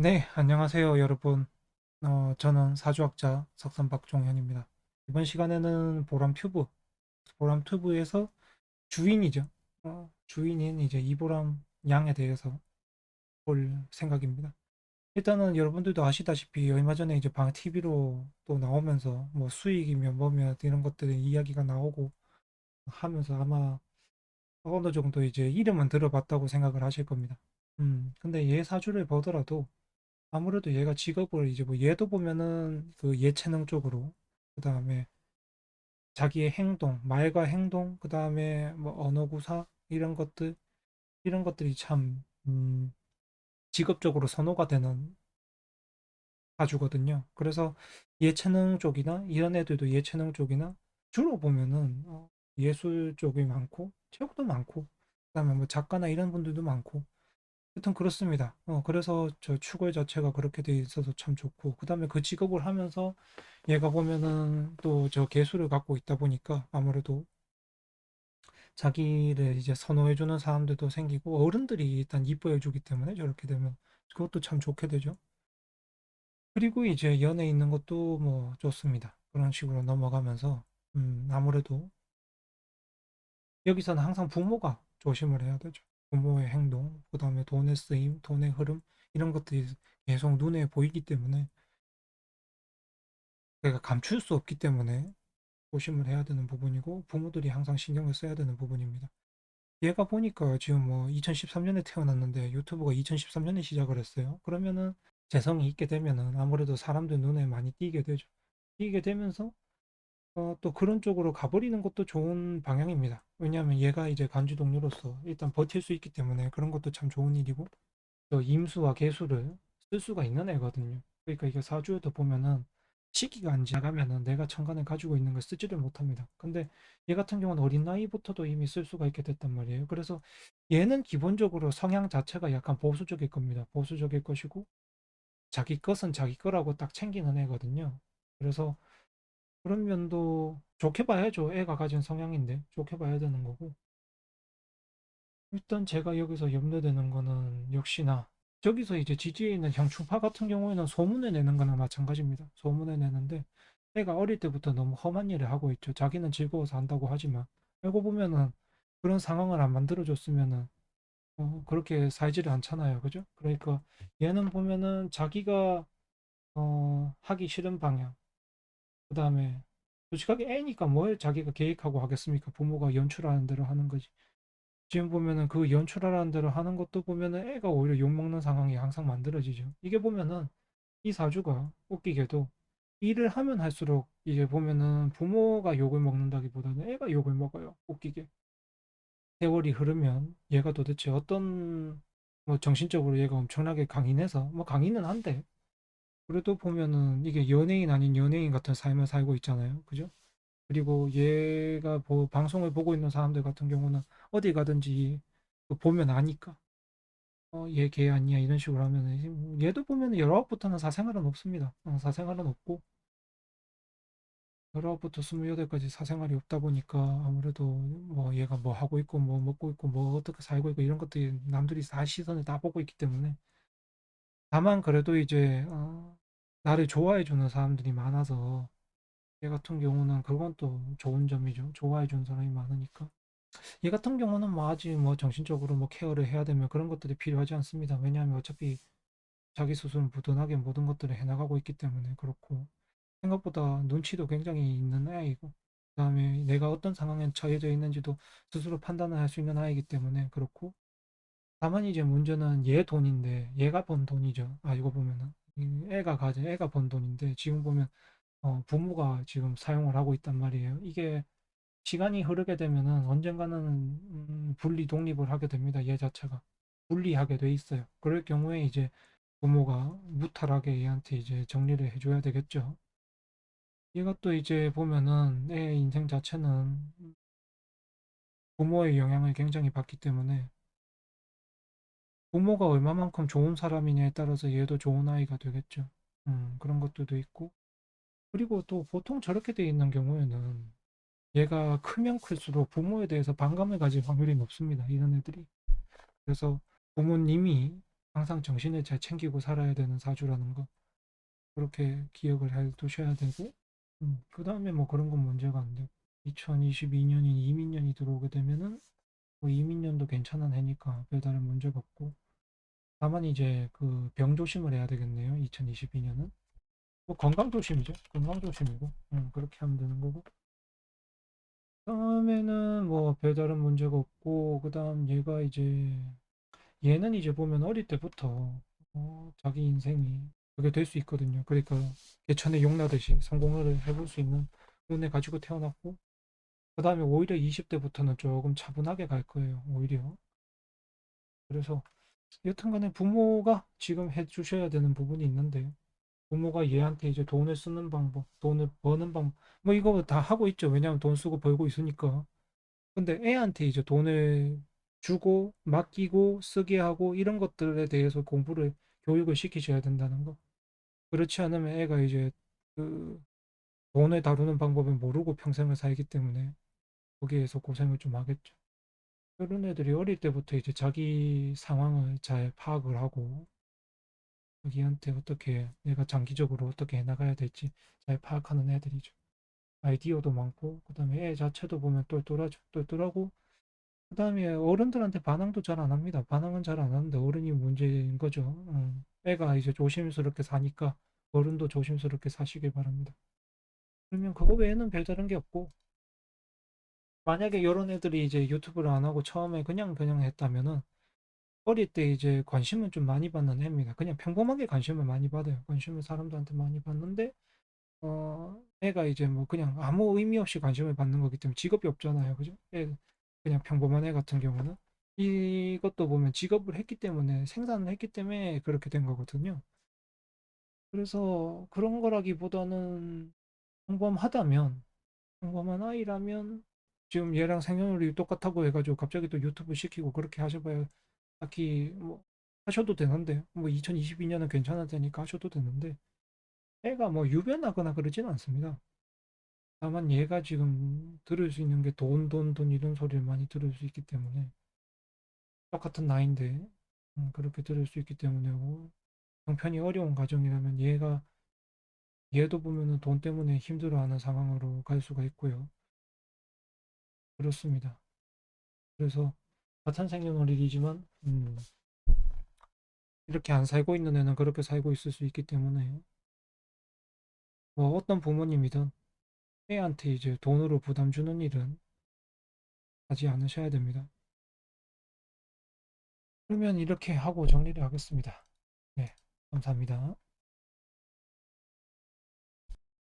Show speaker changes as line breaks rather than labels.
네, 안녕하세요, 여러분. 저는 사주학자 석선 박종현입니다. 이번 시간에는 보람튜브에서 주인이죠. 주인인 이제 이보람 양에 대해서 볼 생각입니다. 일단은 여러분들도 아시다시피 얼마 전에 이제 방 TV로 또 나오면서 뭐 수익이며 뭐며 이런 것들의 이야기가 나오고 하면서 아마 어느 정도 이제 이름은 들어봤다고 생각을 하실 겁니다. 근데 얘 사주를 보더라도 아무래도 얘가 직업을 이제 뭐 얘도 보면은 그 예체능 쪽으로 그다음에 자기의 행동, 말과 행동, 그다음에 뭐 언어구사 이런 것들이 참 직업적으로 선호가 되는 가주거든요. 그래서 예체능 쪽이나 이런 애들도 예체능 쪽이나 주로 보면은 예술 쪽이 많고 체육도 많고 그다음에 뭐 작가나 이런 분들도 많고 하여튼 그렇습니다. 그래서 저 추구의 자체가 그렇게 돼 있어서 참 좋고, 그 다음에 그 직업을 하면서 얘가 보면은 또 저 개수를 갖고 있다 보니까 아무래도 자기를 이제 선호해주는 사람들도 생기고, 어른들이 일단 이뻐해주기 때문에 저렇게 되면 그것도 참 좋게 되죠. 그리고 이제 연애 있는 것도 뭐 좋습니다. 그런 식으로 넘어가면서, 아무래도 여기서는 항상 부모가 조심을 해야 되죠. 부모의 행동, 그 다음에 돈의 쓰임, 돈의 흐름, 이런 것들이 계속 눈에 보이기 때문에 내가 감출 수 없기 때문에 조심을 해야 되는 부분이고 부모들이 항상 신경을 써야 되는 부분입니다. 얘가 보니까 지금 뭐 2013년에 태어났는데 유튜브가 2013년에 시작을 했어요. 그러면은 재성이 있게 되면은 아무래도 사람들 눈에 많이 띄게 되죠. 띄게 되면서 또 그런 쪽으로 가버리는 것도 좋은 방향입니다. 왜냐하면 얘가 이제 간주동료로서 일단 버틸 수 있기 때문에 그런 것도 참 좋은 일이고 또 임수와 개수를 쓸 수가 있는 애거든요. 그러니까 이게 사주에도 보면은 시기가 안 지나가면은 내가 천간에 가지고 있는 걸 쓰지를 못합니다. 근데 얘 같은 경우는 어린 나이부터도 이미 쓸 수가 있게 됐단 말이에요. 그래서 얘는 기본적으로 성향 자체가 약간 보수적일 겁니다. 보수적일 것이고 자기 것은 자기 거라고 딱 챙기는 애거든요. 그래서 그런 면도 좋게 봐야죠. 애가 가진 성향인데 좋게 봐야 되는 거고. 일단 제가 여기서 염려되는 거는 역시나 저기서 이제 지지에 있는 형충파 같은 경우에는 소문을 내는 거나 마찬가지입니다. 소문을 내는데 애가 어릴 때부터 너무 험한 일을 하고 있죠. 자기는 즐거워서 한다고 하지만 알고 보면은 그런 상황을 안 만들어줬으면은 그렇게 살지를 않잖아요. 그죠? 그러니까 얘는 보면은 자기가 하기 싫은 방향 그다음에 솔직하게 애니까 뭘 자기가 계획하고 하겠습니까? 부모가 연출하는 대로 하는 거지. 지금 보면은 그 연출하라는 대로 하는 것도 보면은 애가 오히려 욕먹는 상황이 항상 만들어지죠. 이게 보면은 이 사주가 웃기게도 일을 하면 할수록 이게 보면은 부모가 욕을 먹는다기보다는 애가 욕을 먹어요. 웃기게. 세월이 흐르면 얘가 도대체 어떤 뭐 정신적으로 얘가 엄청나게 강인해서 뭐 강인은 한데 그래도 보면은 이게 연예인 아닌 연예인 같은 삶을 살고 있잖아요. 그죠? 그리고 얘가 방송을 보고 있는 사람들 같은 경우는 어디 가든지 그 보면 아니까 얘 걔 아니야 이런 식으로 하면은 얘도 보면 19부터는 사생활은 없습니다. 사생활은 없고 19부터 28까지 사생활이 없다 보니까 아무래도 뭐 얘가 뭐 하고 있고 뭐 먹고 있고 뭐 어떻게 살고 있고 이런 것들이 남들이 다 시선을 다 보고 있기 때문에 다만 그래도 이제 나를 좋아해 주는 사람들이 많아서 얘 같은 경우는 그건 또 좋은 점이죠. 좋아해 주는 사람이 많으니까. 얘 같은 경우는 뭐 아직 뭐 정신적으로 뭐 케어를 해야 되면 그런 것들이 필요하지 않습니다. 왜냐하면 어차피 자기 스스로 부단하게 모든 것들을 해나가고 있기 때문에 그렇고 생각보다 눈치도 굉장히 있는 아이고 그다음에 내가 어떤 상황에 처해져 있는지도 스스로 판단을 할 수 있는 아이기 때문에 그렇고 다만 이제 문제는 얘 돈인데 얘가 번 돈이죠. 알고 보면은 애가 번 돈인데 지금 보면 부모가 지금 사용을 하고 있단 말이에요. 이게 시간이 흐르게 되면은 언젠가는 분리 독립을 하게 됩니다. 얘 자체가 분리하게 돼 있어요. 그럴 경우에 이제 부모가 무탈하게 얘한테 이제 정리를 해줘야 되겠죠. 얘가 또 이제 보면은 애 인생 자체는 부모의 영향을 굉장히 받기 때문에 부모가 얼마만큼 좋은 사람이냐에 따라서 얘도 좋은 아이가 되겠죠. 그런 것들도 있고 그리고 또 보통 저렇게 돼 있는 경우에는 얘가 크면 클수록 부모에 대해서 반감을 가질 확률이 높습니다. 이런 애들이. 그래서 부모님이 항상 정신을 잘 챙기고 살아야 되는 사주라는 거 그렇게 기억을 해 두셔야 되고 그 다음에 뭐 그런 건 문제가 안 되고 2022년인 이민년이 들어오게 되면은 뭐 이민년도 괜찮은 해니까 별다른 문제가 없고 다만 이제 그 병 조심을 해야 되겠네요. 2022년은 뭐 건강 조심이죠. 건강 조심이고 그렇게 하면 되는 거고 다음에는 뭐 별다른 문제가 없고 그다음 얘는 이제 보면 어릴 때부터 자기 인생이 그게 될 수 있거든요. 그러니까 개천에 용나듯이 성공을 해볼 수 있는 운에 가지고 태어났고 그다음에 오히려 20대부터는 조금 차분하게 갈 거예요. 오히려 그래서 여튼간에 부모가 지금 해주셔야 되는 부분이 있는데 부모가 얘한테 이제 돈을 쓰는 방법, 돈을 버는 방법, 뭐 이거 다 하고 있죠. 왜냐하면 돈 쓰고 벌고 있으니까. 근데 애한테 이제 돈을 주고 맡기고 쓰게 하고 이런 것들에 대해서 교육을 시키셔야 된다는 거. 그렇지 않으면 애가 이제 그 돈을 다루는 방법을 모르고 평생을 살기 때문에 거기에서 고생을 좀 하겠죠. 그런 애들이 어릴 때부터 이제 자기 상황을 잘 파악을 하고 자기한테 어떻게 내가 장기적으로 어떻게 해나가야 될지 잘 파악하는 애들이죠. 아이디어도 많고 그다음에 애 자체도 보면 똘똘하죠. 똘똘하고 그다음에 어른들한테 반항도 잘 안 합니다. 반항은 잘 안 하는데 어른이 문제인 거죠. 애가 이제 조심스럽게 사니까 어른도 조심스럽게 사시길 바랍니다. 그러면 그거 외에는 별다른 게 없고 만약에 이런 애들이 이제 유튜브를 안 하고 처음에 그냥 했다면은 어릴 때 이제 관심은 좀 많이 받는 애입니다. 그냥 평범하게 관심을 많이 받아요. 관심을 사람들한테 많이 받는데 애가 이제 뭐 그냥 아무 의미 없이 관심을 받는 거기 때문에 직업이 없잖아요. 그죠? 그냥 평범한 애 같은 경우는 이것도 보면 직업을 했기 때문에 생산을 했기 때문에 그렇게 된 거거든요. 그래서 그런 거라기보다는 평범하다면 평범한 아이라면 지금 얘랑 생년월일이 똑같다고 해가지고 갑자기 또 유튜브 시키고 그렇게 하셔봐야 딱히 뭐 하셔도 되는데 뭐 2022년은 괜찮아지니까 하셔도 되는데 애가 뭐 유변하거나 그러진 않습니다. 다만 얘가 지금 들을 수 있는 게 돈 이런 소리를 많이 들을 수 있기 때문에 똑같은 나이인데 그렇게 들을 수 있기 때문에 형편이 어려운 가정이라면 얘도 보면은 돈 때문에 힘들어하는 상황으로 갈 수가 있고요. 그렇습니다. 그래서 같은 생년월일이지만 이렇게 안 살고 있는 애는 그렇게 살고 있을 수 있기 때문에 뭐 어떤 부모님이든 애한테 이제 돈으로 부담 주는 일은 하지 않으셔야 됩니다. 그러면 이렇게 하고 정리를 하겠습니다. 네, 감사합니다.